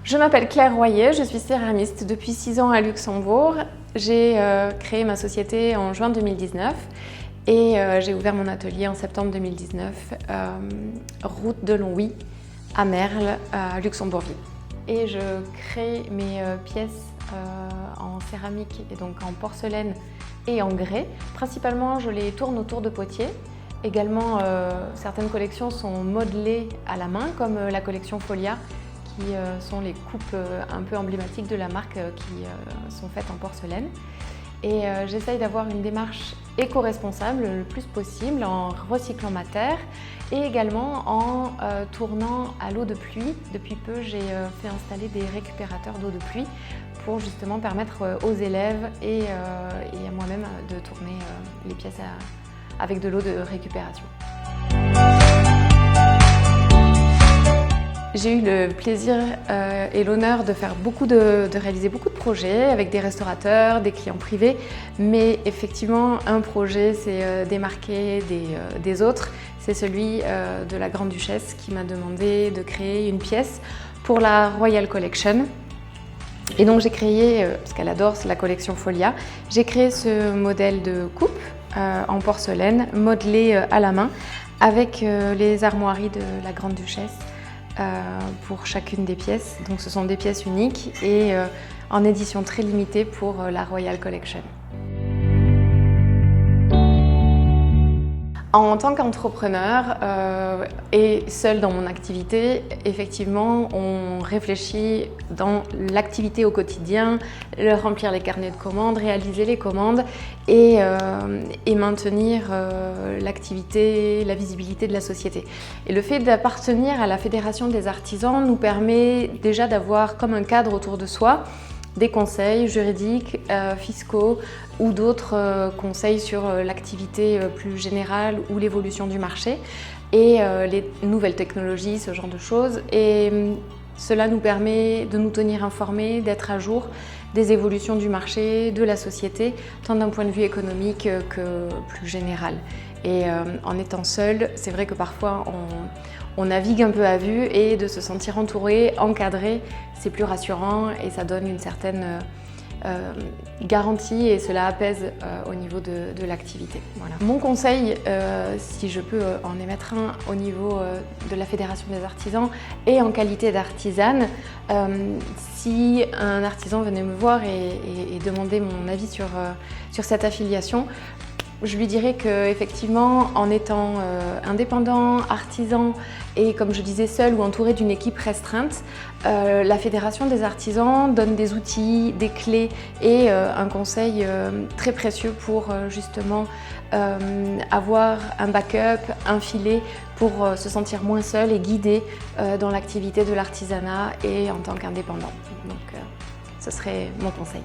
Je m'appelle Claire Royer, je suis céramiste depuis 6 ans à Luxembourg. J'ai créé ma société en juin 2019 et j'ai ouvert mon atelier en septembre 2019, route de Longwy à Merle, à Luxembourgville. Et je crée mes pièces en céramique et donc en porcelaine et en grès. Principalement, je les tourne autour de potiers. Également, certaines collections sont modelées à la main, comme la collection Folia, qui sont les coupes un peu emblématiques de la marque qui sont faites en porcelaine. Et j'essaye d'avoir une démarche éco-responsable le plus possible en recyclant ma terre et également en tournant à l'eau de pluie. Depuis peu, j'ai fait installer des récupérateurs d'eau de pluie pour justement permettre aux élèves et à moi-même de tourner les pièces avec de l'eau de récupération. J'ai eu le plaisir et l'honneur de faire réaliser beaucoup de projets avec des restaurateurs, des clients privés, mais effectivement un projet s'est démarqué des autres. C'est celui de la Grande-Duchesse qui m'a demandé de créer une pièce pour la Royal Collection. Et donc j'ai créé, parce qu'elle adore la collection Folia, j'ai créé ce modèle de coupe en porcelaine modelé à la main avec les armoiries de la Grande-Duchesse. Pour chacune des pièces. Donc ce sont des pièces uniques et en édition très limitée pour la Royal Collection. En tant qu'entrepreneur et seule dans mon activité, effectivement, on réfléchit dans l'activité au quotidien, remplir les carnets de commandes, réaliser les commandes et maintenir l'activité, la visibilité de la société. Et le fait d'appartenir à la Fédération des artisans nous permet déjà d'avoir comme un cadre autour de soi des conseils juridiques, fiscaux ou d'autres conseils sur l'activité plus générale ou l'évolution du marché et les nouvelles technologies, ce genre de choses. Et cela nous permet de nous tenir informés, d'être à jour des évolutions du marché, de la société, tant d'un point de vue économique que plus général. Et en étant seul, c'est vrai que parfois on navigue un peu à vue et de se sentir entouré, encadré, c'est plus rassurant et ça donne une certaine garantie et cela apaise au niveau de l'activité. Voilà. Mon conseil, si je peux en émettre un au niveau de la Fédération des artisans et en qualité d'artisane, si un artisan venait me voir et demander mon avis sur cette affiliation, je lui dirais qu'effectivement, en étant indépendant, artisan et comme je disais seul ou entouré d'une équipe restreinte, la Fédération des artisans donne des outils, des clés et un conseil très précieux pour justement avoir un backup, un filet pour se sentir moins seul et guidé dans l'activité de l'artisanat et en tant qu'indépendant. Donc ce serait mon conseil.